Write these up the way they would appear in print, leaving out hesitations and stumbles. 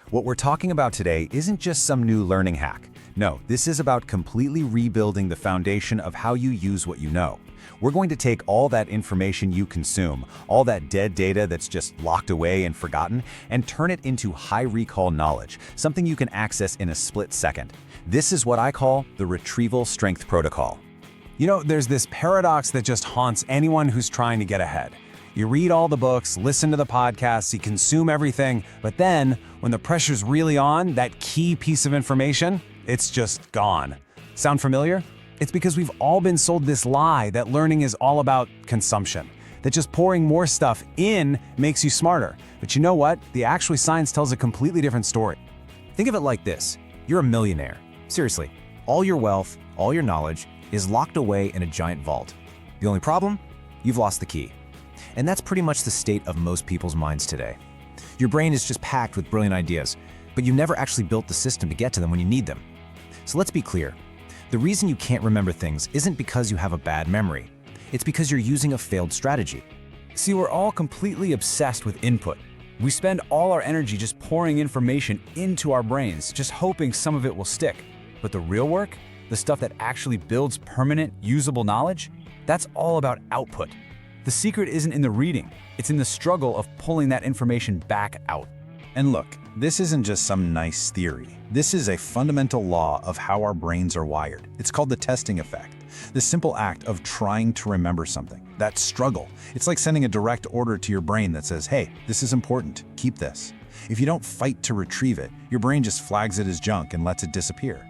What we're talking about today isn't just some new learning hack. No, this is about completely rebuilding the foundation of how you use what you know. We're going to take all that information you consume, all that dead data that's just locked away and forgotten, and turn it into high recall knowledge, something you can access in a split second. This is what I call the Retrieval Strength Protocol. You know, there's this paradox that just haunts anyone who's trying to get ahead. You read all the books, listen to the podcasts, you consume everything, but then, when the pressure's really on, that key piece of information, it's just gone. Sound familiar? It's because we've all been sold this lie that learning is all about consumption, that just pouring more stuff in makes you smarter. But you know what? The actual science tells a completely different story. Think of it like this. You're a millionaire. Seriously, all your wealth, all your knowledge is locked away in a giant vault. The only problem? You've lost the key. And that's pretty much the state of most people's minds today. Your brain is just packed with brilliant ideas, but you never actually built the system to get to them when you need them. So let's be clear. The reason you can't remember things isn't because you have a bad memory. It's because you're using a failed strategy. See, we're all completely obsessed with input. We spend all our energy just pouring information into our brains, just hoping some of it will stick. But the real work, the stuff that actually builds permanent, usable knowledge, that's all about output. The secret isn't in the reading, it's in the struggle of pulling that information back out. And look, this isn't just some nice theory. This is a fundamental law of how our brains are wired. It's called the testing effect. The simple act of trying to remember something. That struggle. It's like sending a direct order to your brain that says, hey, this is important, keep this. If you don't fight to retrieve it, your brain just flags it as junk and lets it disappear.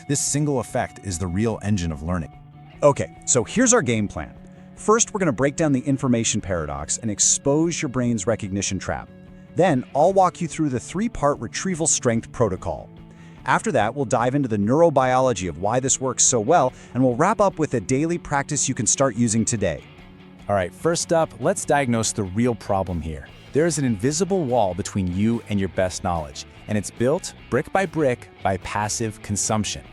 This single effect is the real engine of learning. Okay, so here's our game plan. First, we're going to break down the information paradox and expose your brain's recognition trap. Then, I'll walk you through the three-part retrieval strength protocol. After that, we'll dive into the neurobiology of why this works so well, and we'll wrap up with a daily practice you can start using today. All right, first up, let's diagnose the real problem here. There is an invisible wall between you and your best knowledge, and it's built brick by passive consumption.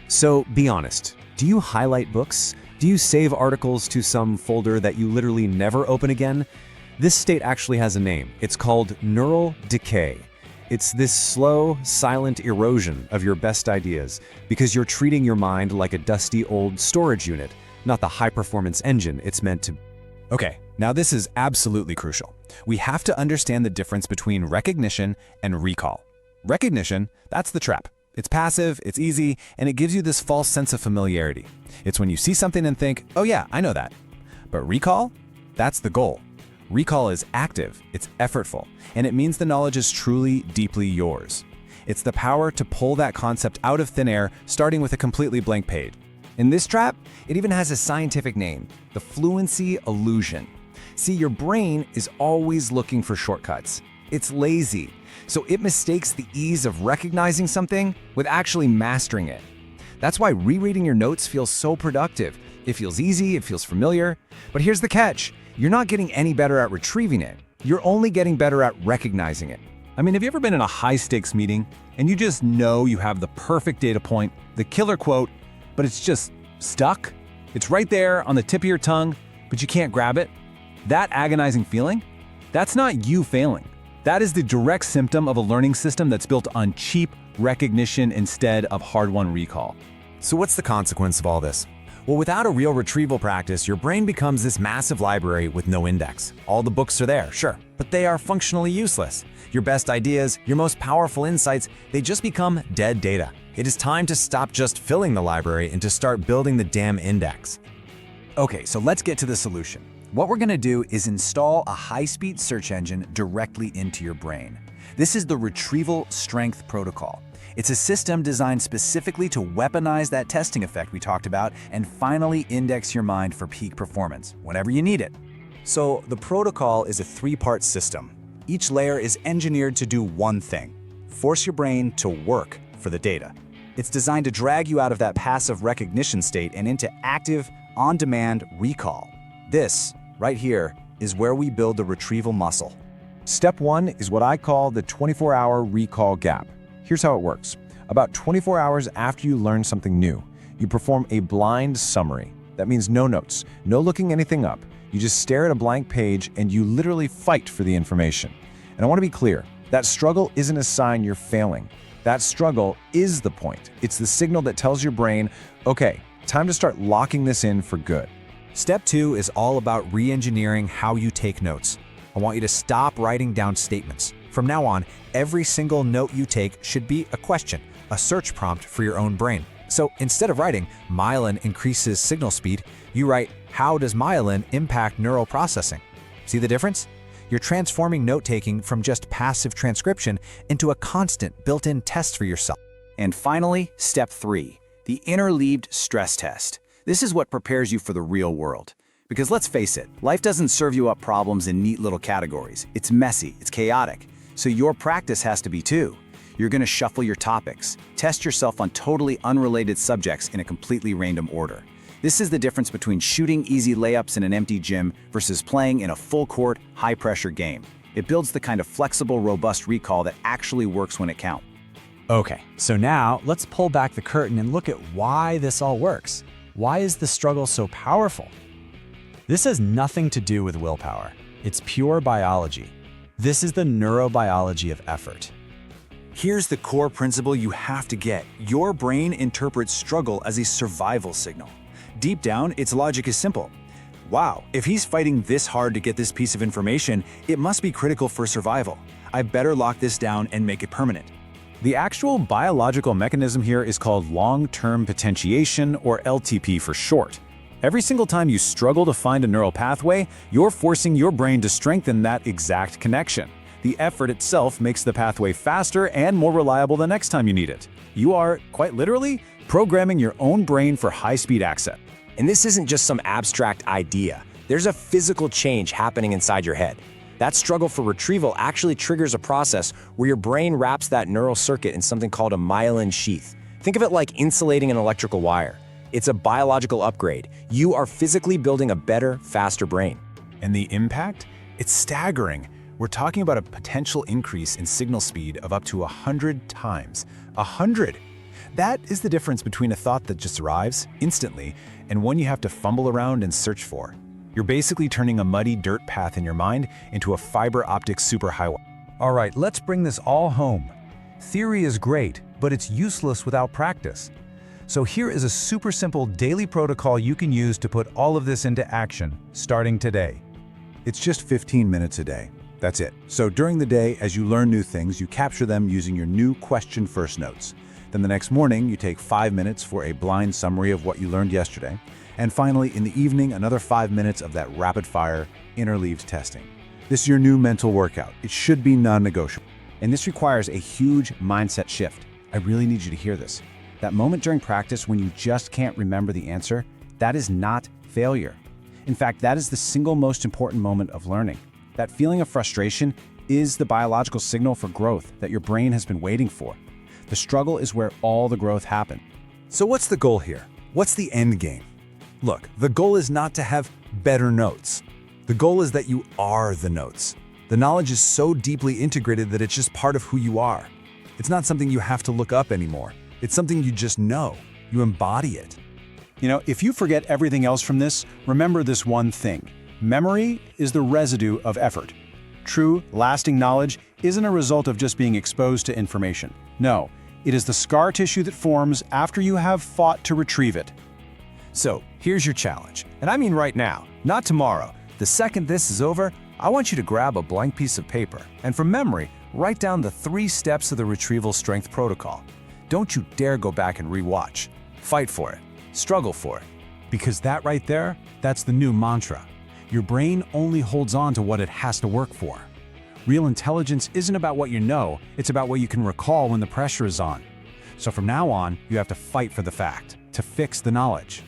So be honest, do you highlight books? Do you save articles to some folder that you literally never open again? This state actually has a name. It's called neural decay. It's this slow, silent erosion of your best ideas because you're treating your mind like a dusty old storage unit, not the high-performance engine it's meant to. Okay, now this is absolutely crucial. We have to understand the difference between recognition and recall. Recognition, that's the trap. It's passive, it's easy, and it gives you this false sense of familiarity. It's when you see something and think, oh yeah, I know that. But recall? That's the goal. Recall is active, it's effortful, and it means the knowledge is truly, deeply yours. It's the power to pull that concept out of thin air, starting with a completely blank page. In this trap, it even has a scientific name, the fluency illusion. See, your brain is always looking for shortcuts. It's lazy, so it mistakes the ease of recognizing something with actually mastering it. That's why rereading your notes feels so productive. It feels easy, it feels familiar. But here's the catch. You're not getting any better at retrieving it. You're only getting better at recognizing it. I mean, have you ever been in a high-stakes meeting and you just know you have the perfect data point, the killer quote, but it's just stuck? It's right there on the tip of your tongue, but you can't grab it? That agonizing feeling? That's not you failing. That is the direct symptom of a learning system that's built on cheap recognition instead of hard-won recall. So what's the consequence of all this? Well, without a real retrieval practice, your brain becomes this massive library with no index. All the books are there, sure, but they are functionally useless. Your best ideas, your most powerful insights, they just become dead data. It is time to stop just filling the library and to start building the damn index. Okay, so let's get to the solution. What we're going to do is install a high-speed search engine directly into your brain. This is the Retrieval Strength Protocol. It's a system designed specifically to weaponize that testing effect we talked about and finally index your mind for peak performance, whenever you need it. So the protocol is a three-part system. Each layer is engineered to do one thing: force your brain to work for the data. It's designed to drag you out of that passive recognition state and into active, on-demand recall. This, right here, is where we build the retrieval muscle. Step 1 is what I call the 24-hour recall gap. Here's how it works. About 24 hours after you learn something new, you perform a blind summary. That means no notes, no looking anything up. You just stare at a blank page and you literally fight for the information. And I want to be clear, That struggle isn't a sign you're failing. That struggle is the point. It's the signal that tells your brain, okay, time to start locking this in for good. Step 2 is all about re-engineering how you take notes. I want you to stop writing down statements. From now on, every single note you take should be a question, a search prompt for your own brain. So instead of writing, myelin increases signal speed, you write, how does myelin impact neural processing? See the difference? You're transforming note-taking from just passive transcription into a constant built-in test for yourself. And finally, step 3, the interleaved stress test. This is what prepares you for the real world. Because let's face it, life doesn't serve you up problems in neat little categories. It's messy, it's chaotic. So your practice has to be too. You're going to shuffle your topics, test yourself on totally unrelated subjects in a completely random order. This is the difference between shooting easy layups in an empty gym versus playing in a full-court, high-pressure game. It builds the kind of flexible, robust recall that actually works when it counts. Okay, so now let's pull back the curtain and look at why this all works. Why is the struggle so powerful? This has nothing to do with willpower. It's pure biology. This is the neurobiology of effort. Here's the core principle you have to get. Your brain interprets struggle as a survival signal. Deep down, its logic is simple. Wow, if he's fighting this hard to get this piece of information, it must be critical for survival. I better lock this down and make it permanent. The actual biological mechanism here is called long-term potentiation, or LTP for short. Every single time you struggle to find a neural pathway, you're forcing your brain to strengthen that exact connection. The effort itself makes the pathway faster and more reliable the next time you need it. You are, quite literally, programming your own brain for high-speed access. And this isn't just some abstract idea. There's a physical change happening inside your head. That struggle for retrieval actually triggers a process where your brain wraps that neural circuit in something called a myelin sheath. Think of it like insulating an electrical wire. It's a biological upgrade. You are physically building a better, faster brain. And the impact? It's staggering. We're talking about a potential increase in signal speed of up to 100 times. 100! That is the difference between a thought that just arrives instantly and one you have to fumble around and search for. You're basically turning a muddy dirt path in your mind into a fiber optic superhighway. All right, let's bring this all home. Theory is great, but it's useless without practice. So here is a super simple daily protocol you can use to put all of this into action, starting today. It's just 15 minutes a day. That's it. So during the day, as you learn new things, you capture them using your new question-first notes. Then the next morning, you take 5 minutes for a blind summary of what you learned yesterday. And finally, in the evening, another 5 minutes of that rapid-fire, interleaved testing. This is your new mental workout. It should be non-negotiable. And this requires a huge mindset shift. I really need you to hear this. That moment during practice when you just can't remember the answer, that is not failure. In fact, that is the single most important moment of learning. That feeling of frustration is the biological signal for growth that your brain has been waiting for. The struggle is where all the growth happens. So what's the goal here? What's the end game? Look, the goal is not to have better notes. The goal is that you are the notes. The knowledge is so deeply integrated that it's just part of who you are. It's not something you have to look up anymore. It's something you just know. You embody it. You know, if you forget everything else from this, remember this one thing. Memory is the residue of effort. True, lasting knowledge isn't a result of just being exposed to information. No, it is the scar tissue that forms after you have fought to retrieve it. So here's your challenge, and I mean right now, not tomorrow. The second this is over, I want you to grab a blank piece of paper and from memory, write down the 3 steps of the Retrieval Strength Protocol. Don't you dare go back and rewatch. Fight for it. Struggle for it. Because that right there, that's the new mantra. Your brain only holds on to what it has to work for. Real intelligence isn't about what you know, it's about what you can recall when the pressure is on. So from now on, you have to fight for the fact, to fix the knowledge.